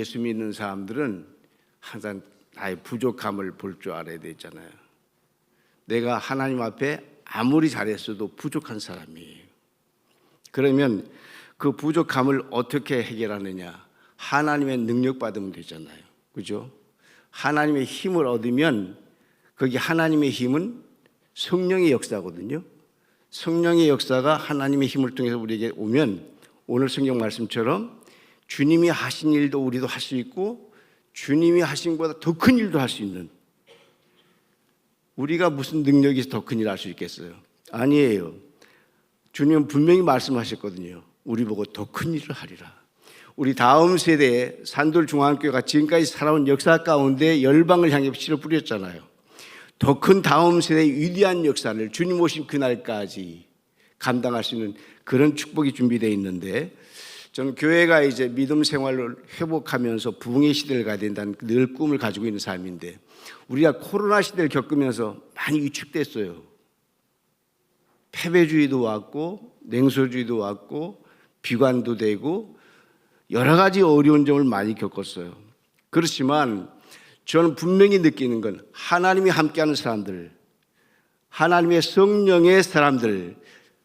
예수 믿는 사람들은 항상 나의 부족함을 볼 줄 알아야 되잖아요. 내가 하나님 앞에 아무리 잘했어도 부족한 사람이에요. 그러면 그 부족함을 어떻게 해결하느냐? 하나님의 능력 받으면 되잖아요. 그죠? 하나님의 힘을 얻으면 거기 하나님의 힘은 성령의 역사거든요. 성령의 역사가 하나님의 힘을 통해서 우리에게 오면 오늘 성경 말씀처럼 주님이 하신 일도 우리도 할 수 있고 주님이 하신 것보다 더 큰 일도 할 수 있는, 우리가 무슨 능력이 있어 더 큰 일을 할 수 있겠어요? 아니에요. 주님은 분명히 말씀하셨거든요. 우리 보고 더 큰 일을 하리라. 우리 다음 세대에 산돌 중앙교회가 지금까지 살아온 역사 가운데 열방을 향해 씨를 뿌렸잖아요. 더 큰 다음 세대의 위대한 역사를 주님 오신 그날까지 감당할 수 있는 그런 축복이 준비되어 있는데, 저는 교회가 이제 믿음 생활을 회복하면서 부흥의 시대를 가야 된다는 늘 꿈을 가지고 있는 삶인데, 우리가 코로나 시대를 겪으면서 많이 위축됐어요. 패배주의도 왔고 냉소주의도 왔고 비관도 되고 여러 가지 어려운 점을 많이 겪었어요. 그렇지만 저는 분명히 느끼는 건 하나님이 함께하는 사람들, 하나님의 성령의 사람들,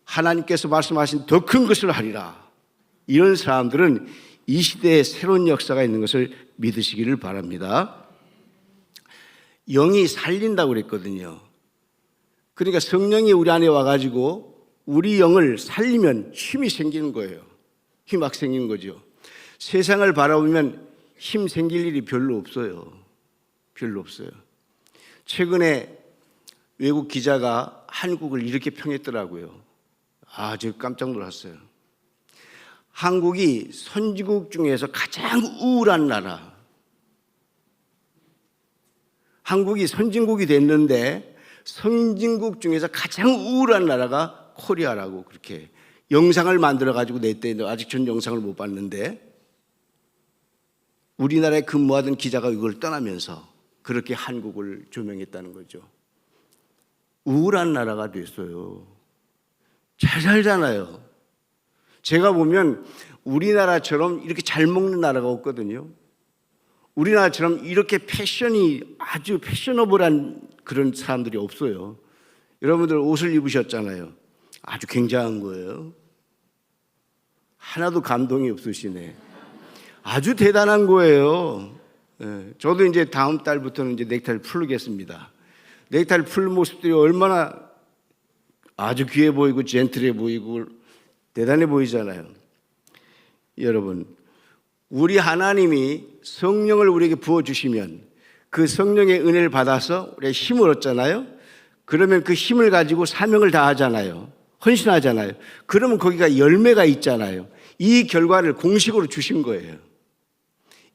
하나님께서 말씀하신 더 큰 것을 하리라, 이런 사람들은 이 시대에 새로운 역사가 있는 것을 믿으시기를 바랍니다. 영이 살린다고 그랬거든요. 그러니까 성령이 우리 안에 와가지고 우리 영을 살리면 힘이 생기는 거예요. 힘 막 생기는 거죠. 세상을 바라보면 힘 생길 일이 별로 없어요. 별로 없어요. 최근에 외국 기자가 한국을 이렇게 평했더라고요. 저 깜짝 놀랐어요. 한국이 선진국 중에서 가장 우울한 나라. 한국이 선진국이 됐는데 선진국 중에서 가장 우울한 나라가 코리아라고 그렇게 영상을 만들어가지고 냈대요. 아직 전 영상을 못 봤는데, 우리나라에 근무하던 기자가 이걸 떠나면서 그렇게 한국을 조명했다는 거죠. 우울한 나라가 됐어요. 잘 살잖아요. 제가 보면 우리나라처럼 이렇게 잘 먹는 나라가 없거든요. 우리나라처럼 이렇게 패션이 아주 패셔너블한 그런 사람들이 없어요. 여러분들 옷을 입으셨잖아요. 아주 굉장한 거예요. 하나도 감동이 없으시네. 아주 대단한 거예요. 저도 이제 다음 달부터는 이제 넥타이를 풀겠습니다. 넥타이를 풀 모습들이 얼마나 아주 귀해 보이고 젠틀해 보이고 대단해 보이잖아요. 여러분, 우리 하나님이 성령을 우리에게 부어주시면 그 성령의 은혜를 받아서 우리가 힘을 얻잖아요. 그러면 그 힘을 가지고 사명을 다하잖아요. 헌신하잖아요. 그러면 거기가 열매가 있잖아요. 이 결과를 공식으로 주신 거예요.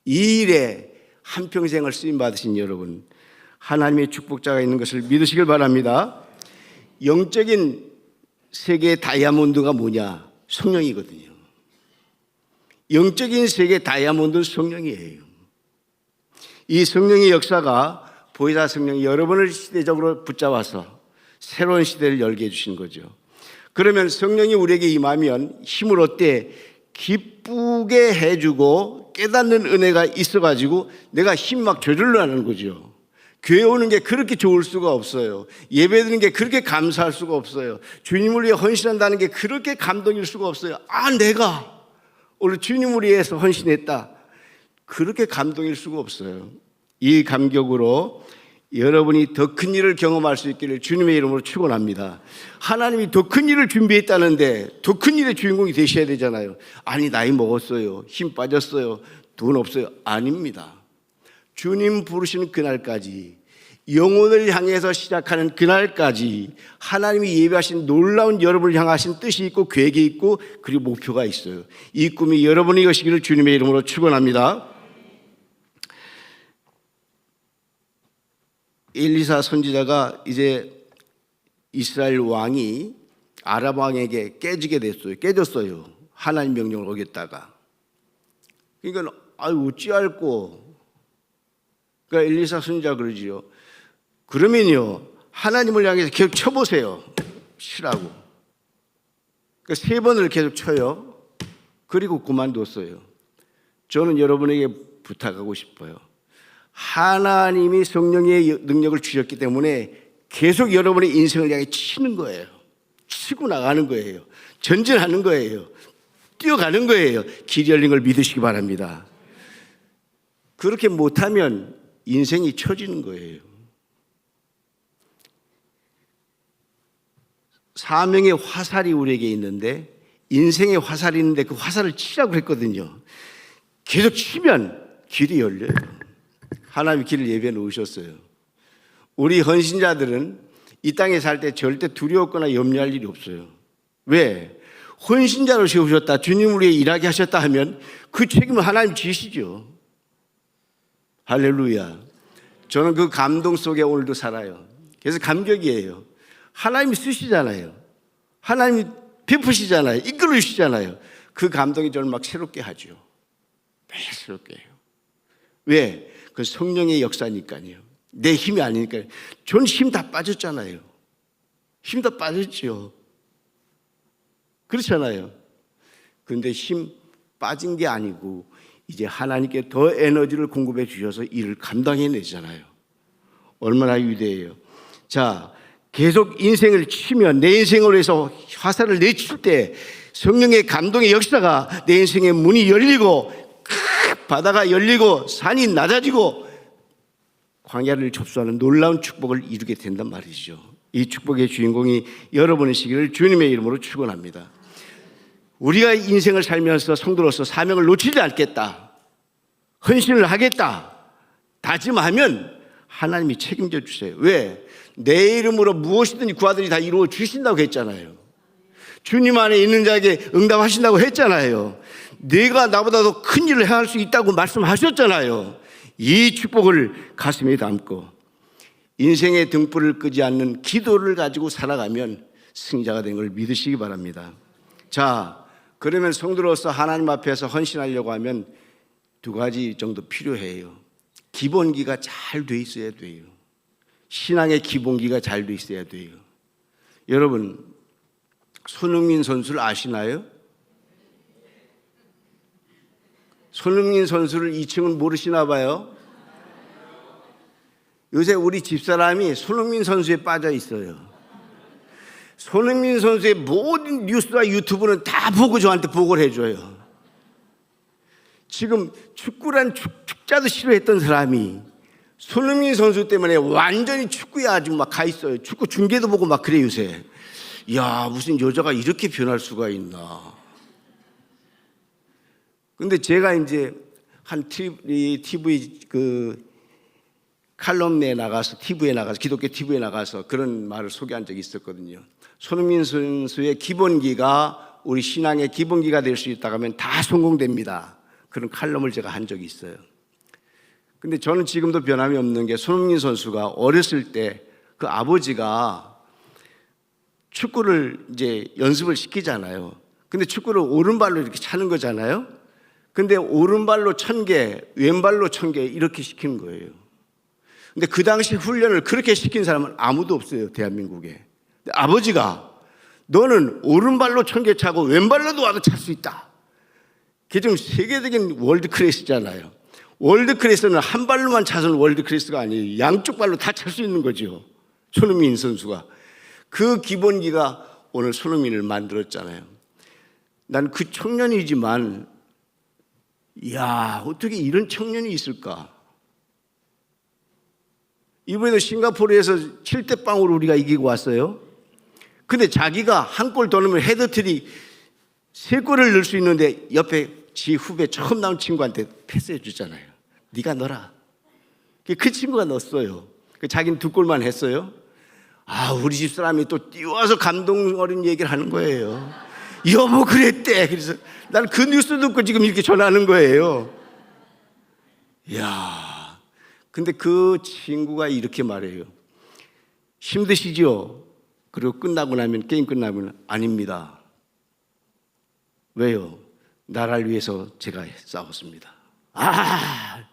이 일에 한평생을 쓰임받으신 여러분, 하나님의 축복자가 있는 것을 믿으시길 바랍니다. 영적인 세계의 다이아몬드가 뭐냐? 성령이거든요. 영적인 세계의 다이아몬드는 성령이에요. 이 성령의 역사가 보혜사 성령이 여러분을 시대적으로 붙잡아서 새로운 시대를 열게 해주신 거죠. 그러면 성령이 우리에게 임하면 힘을 얻되 기쁘게 해주고 깨닫는 은혜가 있어가지고 내가 힘 막 저절로 하는 거죠. 교회 오는 게 그렇게 좋을 수가 없어요. 예배 드리는 게 그렇게 감사할 수가 없어요. 주님을 위해 헌신한다는 게 그렇게 감동일 수가 없어요. 내가 오늘 주님을 위해서 헌신했다, 그렇게 감동일 수가 없어요. 이 감격으로 여러분이 더 큰 일을 경험할 수 있기를 주님의 이름으로 축원합니다. 하나님이 더 큰 일을 준비했다는데 더 큰 일의 주인공이 되셔야 되잖아요. 나이 먹었어요, 힘 빠졌어요, 돈 없어요. 아닙니다. 주님 부르시는 그날까지, 영혼을 향해서 시작하는 그날까지 하나님이 예배하신 놀라운 여러분을 향하신 뜻이 있고 계획이 있고 그리고 목표가 있어요. 이 꿈이 여러분의 것이기를 주님의 이름으로 축원합니다. 엘리사 선지자가 이제 이스라엘 왕이 아람 왕에게 깨졌어요. 하나님 명령을 어겼다가. 그러니까 어찌할꼬. 그러니까 엘리사 선지자가 그러지요. 그러면요, 하나님을 향해서 계속 쳐보세요. 치라고. 그러니까 3번을 계속 쳐요. 그리고 그만뒀어요. 저는 여러분에게 부탁하고 싶어요. 하나님이 성령의 능력을 주셨기 때문에 계속 여러분의 인생을 향해 치는 거예요. 치고 나가는 거예요. 전진하는 거예요. 뛰어가는 거예요. 길이 열린 걸 믿으시기 바랍니다. 그렇게 못하면 인생이 처지는 거예요. 사명의 화살이 우리에게 있는데, 인생의 화살이 있는데 그 화살을 치라고 했거든요. 계속 치면 길이 열려요. 하나님이 길을 예비해 놓으셨어요. 우리 헌신자들은 이 땅에 살 때 절대 두려웠거나 염려할 일이 없어요. 왜? 헌신자로 세우셨다, 주님을 위해 일하게 하셨다 하면 그 책임을 하나님 지시죠. 할렐루야. 저는 그 감동 속에 오늘도 살아요. 그래서 감격이에요. 하나님이 쓰시잖아요. 하나님이 베푸시잖아요. 이끌으시잖아요. 그 감동이 저를 막 새롭게 하죠. 매 새롭게 해요. 왜? 그 성령의 역사니까요. 내 힘이 아니니까요. 전 힘 다 빠졌잖아요. 힘 다 빠졌죠. 그렇잖아요. 그런데 힘 빠진 게 아니고 이제 하나님께 더 에너지를 공급해 주셔서 일을 감당해내잖아요. 얼마나 위대해요. 자, 계속 인생을 치면, 내 인생을 위해서 화살을 내칠 때 성령의 감동의 역사가 내 인생의 문이 열리고 바다가 열리고 산이 낮아지고 광야를 접수하는 놀라운 축복을 이루게 된단 말이죠. 이 축복의 주인공이 여러분이시기를 주님의 이름으로 축원합니다. 우리가 인생을 살면서 성도로서 사명을 놓치지 않겠다, 헌신을 하겠다 다짐하면 하나님이 책임져 주세요. 왜? 내 이름으로 무엇이든지 구하든지 다 이루어 주신다고 했잖아요. 주님 안에 있는 자에게 응답하신다고 했잖아요. 내가 나보다 더 큰 일을 행할 수 있다고 말씀하셨잖아요. 이 축복을 가슴에 담고 인생의 등불을 끄지 않는 기도를 가지고 살아가면 승자가 되는 걸 믿으시기 바랍니다. 자, 그러면 성도로서 하나님 앞에서 헌신하려고 하면 두 가지 정도 필요해요. 기본기가 잘 돼 있어야 돼요. 신앙의 기본기가 잘 돼 있어야 돼요. 여러분, 손흥민 선수를 아시나요? 손흥민 선수를 2층은 모르시나 봐요. 요새 우리 집사람이 손흥민 선수에 빠져 있어요. 손흥민 선수의 모든 뉴스와 유튜브는 다 보고 저한테 보고를 해줘요. 지금 축구란 축자도 싫어했던 사람이 손흥민 선수 때문에 완전히 축구에 아주 막 가 있어요. 축구 중계도 보고 막 그래 요새. 야, 무슨 여자가 이렇게 변할 수가 있나. 근데 제가 이제 한 TV 그 칼럼에 나가서, TV에 나가서, 기독교 TV에 나가서 그런 말을 소개한 적이 있었거든요. 손흥민 선수의 기본기가 우리 신앙의 기본기가 될 수 있다고 하면 다 성공됩니다. 그런 칼럼을 제가 한 적이 있어요. 근데 저는 지금도 변함이 없는 게, 손흥민 선수가 어렸을 때 그 아버지가 축구를 이제 연습을 시키잖아요. 근데 축구를 오른발로 이렇게 차는 거잖아요. 근데 오른발로 1000개, 왼발로 1000개 이렇게 시키는 거예요. 근데 그 당시 훈련을 그렇게 시킨 사람은 아무도 없어요, 대한민국에. 근데 아버지가 너는 오른발로 1000개 차고 왼발로도 와도 찰 수 있다. 그게 좀 세계적인 월드 클래스잖아요. 월드 클래스는 한 발로만 차서는 월드 클래스가 아니에요. 양쪽 발로 다 찰 수 있는 거죠. 손흥민 선수가. 그 기본기가 오늘 손흥민을 만들었잖아요. 난 그 청년이지만, 이야, 어떻게 이런 청년이 있을까? 이번에도 싱가포르에서 7대0으로 우리가 이기고 왔어요. 근데 자기가 한 골 더 넣으면 헤드트릭 3골을 넣을 수 있는데 옆에 지 후배 처음 나온 친구한테 패스해 주잖아요. 네가 넣어라. 그 친구가 넣었어요. 자기는 2골만 했어요. 아, 우리 집사람이 또 뛰어와서 감동 어린 얘기를 하는 거예요. 여보 그랬대. 그래서 나는 그 뉴스 듣고 지금 이렇게 전하는 거예요. 이야, 근데 그 친구가 이렇게 말해요. 힘드시죠? 그리고 끝나고 나면, 게임 끝나면, 아닙니다. 왜요? 나라를 위해서 제가 싸웠습니다. 아,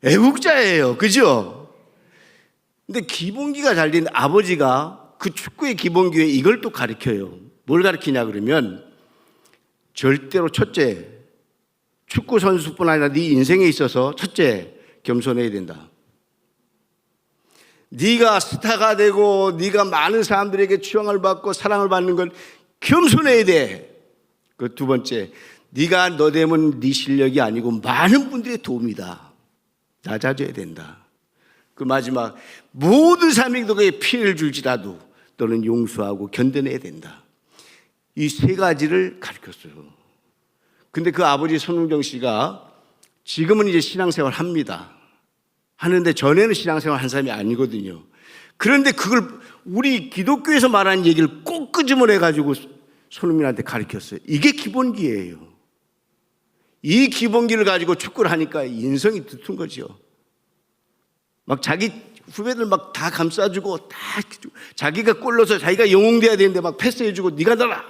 애국자예요. 그죠? 근데 기본기가 잘 된 아버지가 그 축구의 기본기에 이걸 또 가르쳐요. 뭘 가르치냐 그러면, 절대로 첫째, 축구 선수뿐 아니라 네 인생에 있어서 첫째, 겸손해야 된다. 네가 스타가 되고 네가 많은 사람들에게 추앙을 받고 사랑을 받는 건 겸손해야 돼. 그 두 번째, 네가 너 되면 네 실력이 아니고 많은 분들의 도움이다. 낮아져야 된다. 그 마지막, 모든 사람이 너에게 피해를 줄지라도 너는 용서하고 견뎌내야 된다. 이 세 가지를 가르쳤어요. 근데 그 아버지 손흥정 씨가 지금은 이제 신앙생활 합니다. 하는데 전에는 신앙생활 한 사람이 아니거든요. 그런데 그걸 우리 기독교에서 말하는 얘기를 꼭 끄집어내가지고 손흥민한테 가르쳤어요. 이게 기본기예요. 이 기본기를 가지고 축구를 하니까 인성이 두툰 거죠. 막 자기 후배들 막 다 감싸주고 다 자기가 골 넣어서 자기가 영웅돼야 되는데 막 패스해주고 네가 넣어라.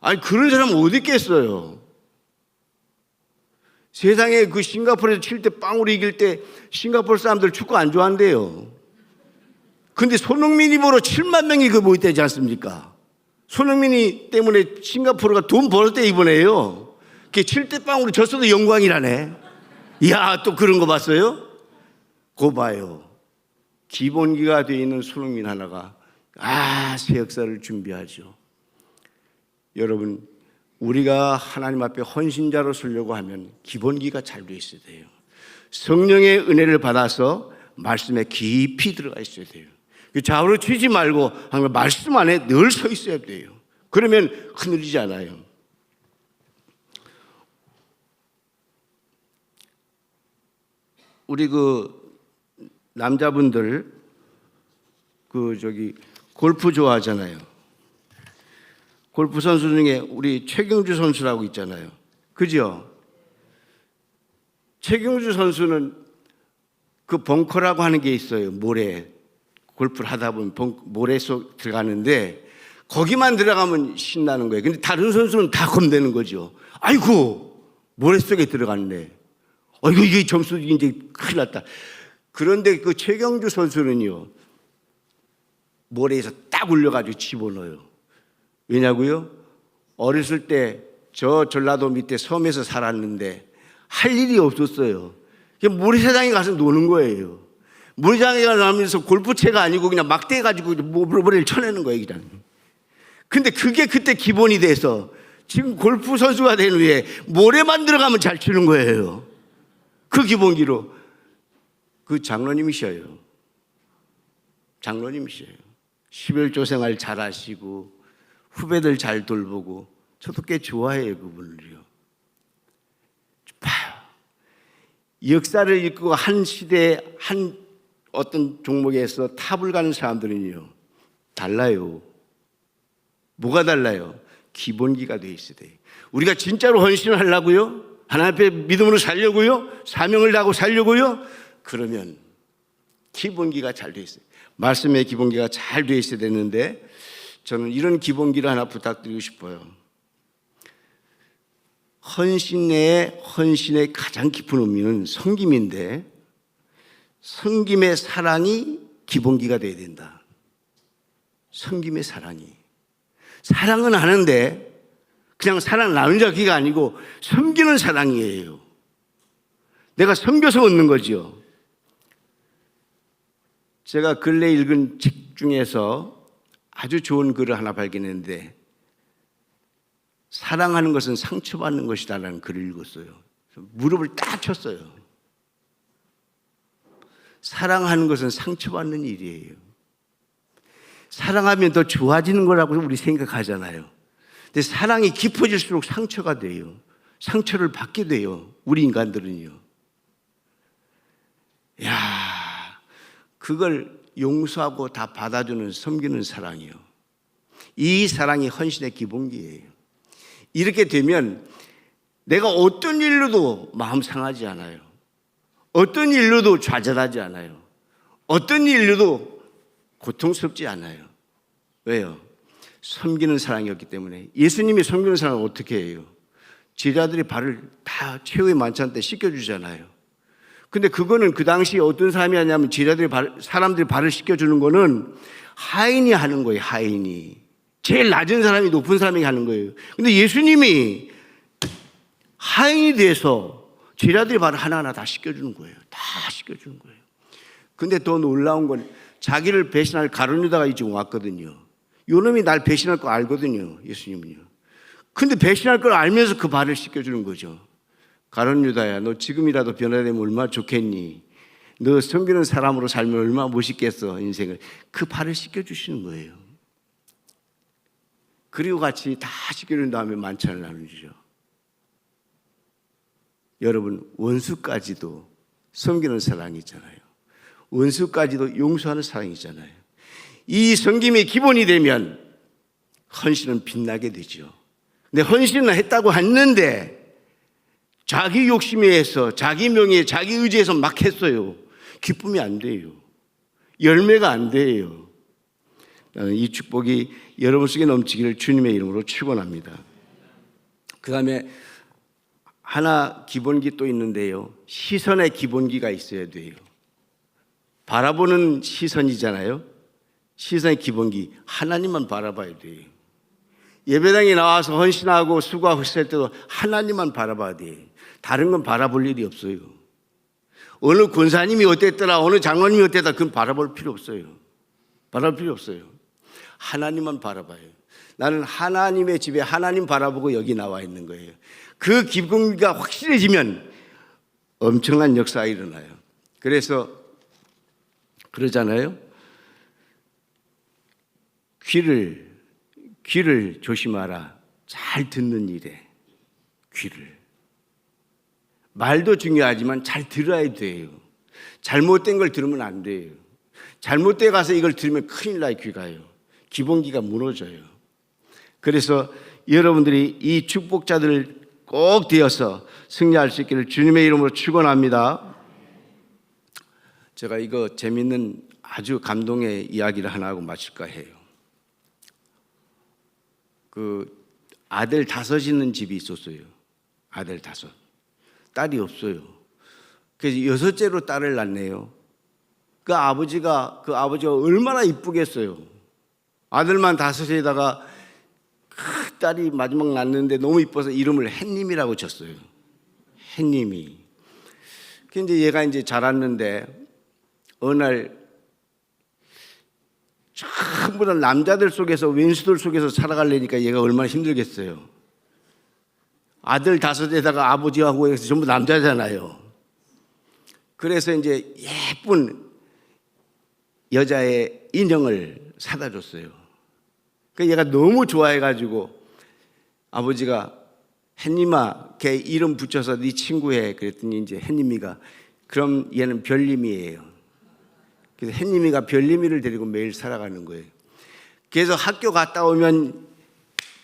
아니 그런 사람 어디 있겠어요. 세상에 그 싱가포르에서 칠 때 빵으로 이길 때 싱가포르 사람들 축구 안 좋아한대요. 근데 손흥민이 보러 7만 명이 그 모였다지 않습니까? 손흥민이 때문에 싱가포르가 돈 벌었대 이번에요. 그게 7대 빵으로 졌어도 영광이라네. 이야, 또 그런 거 봤어요? 그거 봐요. 기본기가 되어 있는 손흥민 하나가 새 역사를 준비하죠. 여러분, 우리가 하나님 앞에 헌신자로 서려고 하면 기본기가 잘 되어 있어야 돼요. 성령의 은혜를 받아서 말씀에 깊이 들어가 있어야 돼요. 좌우로 튀지 말고 항상 말씀 안에 늘 서 있어야 돼요. 그러면 흔들리지 않아요. 우리 남자분들 골프 좋아하잖아요. 골프 선수 중에 우리 최경주 선수라고 있잖아요. 그죠? 최경주 선수는 그 벙커라고 하는 게 있어요. 모래. 골프를 하다 보면 모래 속 들어가는데 거기만 들어가면 신나는 거예요. 근데 다른 선수는 다 겁내는 거죠. 아이고, 모래 속에 들어갔네. 아이고, 이게 점수 이제 큰일 났다. 그런데 그 최경주 선수는요, 모래에서 딱 올려가지고 집어넣어요. 왜냐고요? 어렸을 때 저 전라도 밑에 섬에서 살았는데 할 일이 없었어요. 모래사장에 가서 노는 거예요. 모래사장에 가면서 골프채가 아니고 그냥 막대 가지고 모래를 쳐내는 거예요, 그냥. 근데 그게 그때 기본이 돼서 지금 골프 선수가 된 후에 모래만 들어가면 잘 치는 거예요. 그 기본기로. 그 장로님이셔요. 장로님이셔요. 11조 생활 잘 하시고 후배들 잘 돌보고 저도 꽤 좋아해요, 그분을요. 봐요. 역사를 읽고 한 시대에 한 어떤 종목에서 탑을 가는 사람들은요, 달라요. 뭐가 달라요? 기본기가 돼 있어야 돼요. 우리가 진짜로 헌신을 하려고요? 하나님 앞에 믿음으로 살려고요? 사명을 다하고 살려고요? 그러면 기본기가 잘 돼 있어요. 말씀의 기본기가 잘 돼 있어야 되는데 저는 이런 기본기를 하나 부탁드리고 싶어요. 헌신의 가장 깊은 의미는 섬김인데 섬김의 사랑이 기본기가 돼야 된다. 섬김의 사랑이. 사랑은 하는데 그냥 사랑 나누자기가 아니고 섬기는 사랑이에요. 내가 섬겨서 얻는 거죠. 제가 근래 읽은 책 중에서 아주 좋은 글을 하나 발견했는데 사랑하는 것은 상처받는 것이다라는 글을 읽었어요. 무릎을 딱 쳤어요. 사랑하는 것은 상처받는 일이에요. 사랑하면 더 좋아지는 거라고 우리 생각하잖아요. 근데 사랑이 깊어질수록 상처가 돼요. 상처를 받게 돼요. 우리 인간들은요. 그걸 용서하고 다 받아주는 섬기는 사랑이요. 이 사랑이 헌신의 기본기예요. 이렇게 되면 내가 어떤 일로도 마음 상하지 않아요. 어떤 일로도 좌절하지 않아요. 어떤 일로도 고통스럽지 않아요. 왜요? 섬기는 사랑이었기 때문에. 예수님이 섬기는 사랑을 어떻게 해요? 제자들이 발을 다 최후의 만찬 때 씻겨주잖아요. 근데 그거는 그 당시에 어떤 사람이 하냐면 사람들이 발을 씻겨주는 거는 하인이 하는 거예요. 하인이. 제일 낮은 사람이 높은 사람이 하는 거예요. 근데 예수님이 하인이 돼서 제자들이 바로 하나하나 다 씻겨주는 거예요. 다 씻겨주는 거예요. 근데 더 놀라운 건 자기를 배신할 가룟 유다가 지금 왔거든요. 요놈이 날 배신할 거 알거든요, 예수님은요. 근데 배신할 걸 알면서 그 발을 씻겨주는 거죠. 가룟 유다야, 너 지금이라도 변화되면 얼마나 좋겠니? 너 섬기는 사람으로 살면 얼마나 멋있겠어, 인생을. 그 발을 씻겨주시는 거예요. 그리고 같이 다 씻겨준 다음에 만찬을 나누죠. 여러분, 원수까지도 섬기는 사랑이 있잖아요. 원수까지도 용서하는 사랑이 있잖아요. 이 섬김의 기본이 되면 헌신은 빛나게 되죠. 근데 헌신은 했다고 했는데 자기 욕심에 의해서, 자기 명예에, 자기 의지에서 막 했어요. 기쁨이 안 돼요. 열매가 안 돼요. 나는 이 축복이 여러분 속에 넘치기를 주님의 이름으로 축원합니다. 그 다음에 하나 기본기 또 있는데요. 시선의 기본기가 있어야 돼요. 바라보는 시선이잖아요. 시선의 기본기, 하나님만 바라봐야 돼요. 예배당에 나와서 헌신하고 수고하고 있을 때도 하나님만 바라봐야 돼요. 다른 건 바라볼 일이 없어요. 어느 권사님이 어땠더라, 어느 장로님이 어땠다, 그건 바라볼 필요 없어요. 바라볼 필요 없어요. 하나님만 바라봐요. 나는 하나님의 집에 하나님 바라보고 여기 나와 있는 거예요. 그 기본기가 확실해지면 엄청난 역사가 일어나요. 그래서 그러잖아요. 귀를 조심하라. 잘 듣는 일에 귀를. 말도 중요하지만 잘 들어야 돼요. 잘못된 걸 들으면 안 돼요. 잘못돼 가서 이걸 들으면 큰일 나요. 귀가요. 기본기가 무너져요. 그래서 여러분들이 이 축복자들을 꼭 되어서 승리할 수 있기를 주님의 이름으로 축원합니다. 제가 이거 재밌는 아주 감동의 이야기를 하나 하고 마칠까 해요. 그 아들 5 있는 집이 있었어요. 아들 5. 딸이 없어요. 그래서 6째로 딸을 낳네요. 그 아버지가 얼마나 이쁘겠어요. 아들만 5에다가 그 딸이 마지막 낳는데 너무 이뻐서 이름을 햇님이라고 졌어요. 햇님이. 근데 얘가 이제 자랐는데 어느 날 전부 다 남자들 속에서, 왼수들 속에서 살아가려니까 얘가 얼마나 힘들겠어요. 아들 5에다가 아버지하고 해서 전부 남자잖아요. 그래서 이제 예쁜 여자의 인형을 사다 줬어요. 그 얘가 너무 좋아해가지고 아버지가 햇님아, 걔 이름 붙여서 네 친구해. 그랬더니 이제 햇님이가 그럼 얘는 별님이에요. 그래서 햇님이가 별님이를 데리고 매일 살아가는 거예요. 그래서 학교 갔다 오면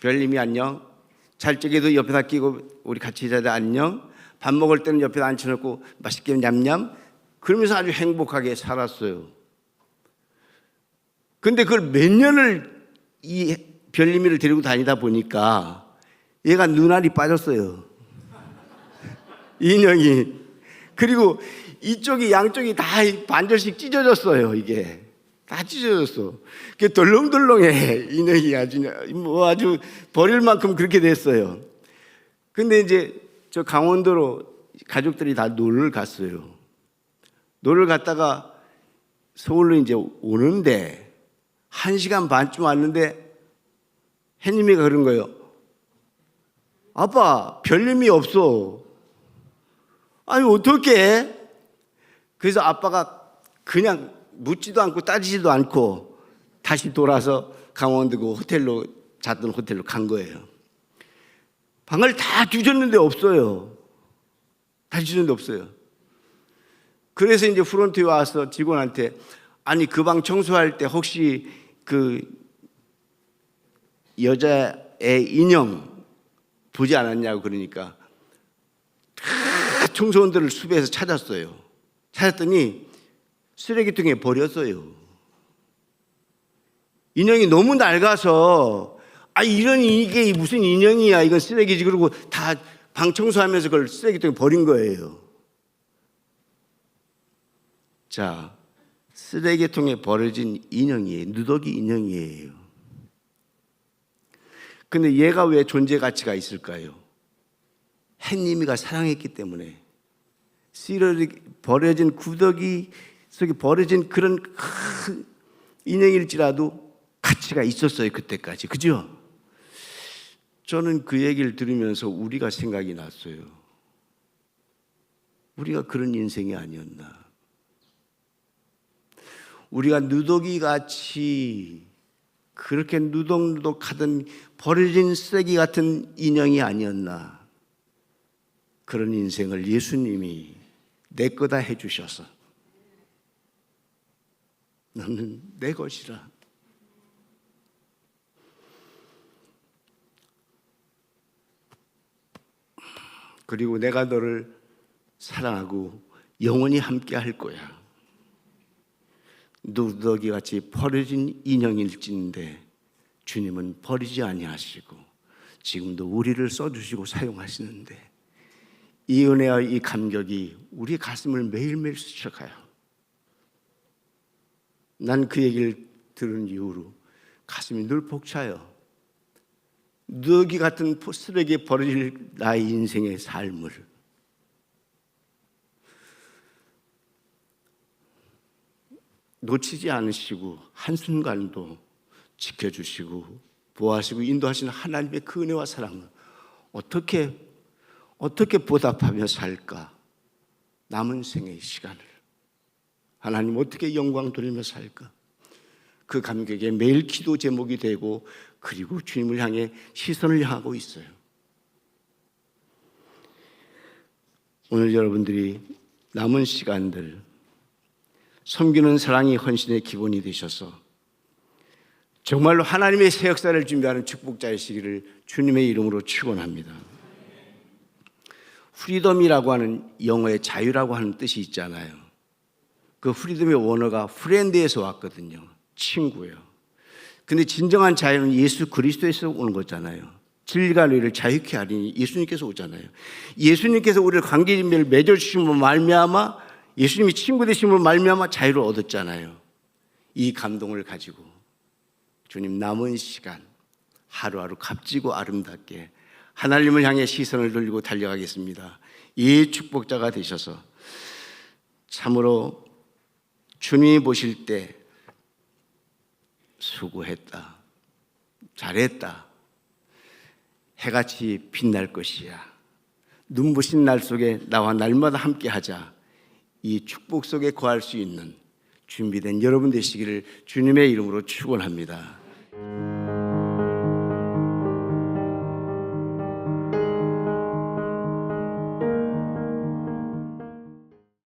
별님이 안녕. 잘 적에도 옆에다 끼고 우리 같이 자자 안녕. 밥 먹을 때는 옆에다 앉혀놓고 맛있게 냠냠. 그러면서 아주 행복하게 살았어요. 근데 그걸 몇 년을 이 별님이를 데리고 다니다 보니까 얘가 눈알이 빠졌어요. 인형이. 그리고 이쪽이 양쪽이 다 반절씩 찢어졌어요. 이게 다 찢어졌어. 그게 덜렁덜렁해. 인형이 아주 버릴 만큼 그렇게 됐어요. 근데 이제 저 강원도로 가족들이 다 놀러 갔어요. 놀러 갔다가 서울로 이제 오는데 1시간 반쯤 왔는데 햇님이가 그런 거예요. 아빠, 별님이 없어. 아니 어떡해? 그래서 아빠가 그냥 묻지도 않고 따지지도 않고 다시 돌아서 강원도 그 호텔로, 잤던 호텔로 간 거예요. 방을 다 뒤졌는데 없어요. 다 뒤졌는데 없어요. 그래서 이제 프론트에 와서 직원한테 아니 그 방 청소할 때 혹시 그 여자의 인형 보지 않았냐고 그러니까 다 청소원들을 수배해서 찾았어요. 찾았더니 쓰레기통에 버렸어요. 인형이 너무 낡아서 이게 무슨 인형이야, 이건 쓰레기지. 그러고 다 방 청소하면서 그걸 쓰레기통에 버린 거예요. 자, 쓰레기통에 버려진 인형이에요. 누더기 인형이에요. 근데 얘가 왜 존재 가치가 있을까요? 햇님이가 사랑했기 때문에 버려진 구더기 속에 버려진 그런 큰 인형일지라도 가치가 있었어요. 그때까지. 그죠? 저는 그 얘기를 들으면서 우리가 생각이 났어요. 우리가 그런 인생이 아니었나. 우리가 누더기 같이 그렇게 누덕누덕하던 버려진 쓰레기 같은 인형이 아니었나. 그런 인생을 예수님이 내 거다 해주셔서 너는 내 것이라. 그리고 내가 너를 사랑하고 영원히 함께 할 거야. 누더기같이 버려진 인형일진데 주님은 버리지 아니하시고 지금도 우리를 써주시고 사용하시는데 이 은혜와 이 감격이 우리 가슴을 매일매일 스쳐가요. 난 그 얘기를 들은 이후로 가슴이 늘 벅차요. 누더기 같은 쓰레기에 버려질 나의 인생의 삶을 놓치지 않으시고 한순간도 지켜주시고 보호하시고 인도하시는 하나님의 그 은혜와 사랑을 어떻게 보답하며 살까? 남은 생의 시간을 하나님 어떻게 영광 돌리며 살까? 그 감격에 매일 기도 제목이 되고 그리고 주님을 향해 시선을 향하고 있어요. 오늘 여러분들이 남은 시간들 섬기는 사랑이 헌신의 기본이 되셔서 정말로 하나님의 새 역사를 준비하는 축복자이시기를 주님의 이름으로 축원합니다. 프리덤이라고 하는 영어의 자유라고 하는 뜻이 있잖아요. 그 프리덤의 원어가 프렌드에서 왔거든요. 친구예요. 근데 진정한 자유는 예수 그리스도에서 오는 거잖아요. 진리가 너희를 자유케 하리니 예수님께서 오잖아요. 예수님께서 우리를 관계인멸 맺어주심으로 말미암아 예수님이 친구 되심으로 말미암아 자유를 얻었잖아요. 이 감동을 가지고 주님 남은 시간 하루하루 값지고 아름답게 하나님을 향해 시선을 돌리고 달려가겠습니다. 이 축복자가 되셔서 참으로 주님이 보실 때 수고했다, 잘했다, 해같이 빛날 것이야, 눈부신 날 속에 나와 날마다 함께하자, 이 축복 속에 거할 수 있는 준비된 여러분 되시기를 주님의 이름으로 축원합니다.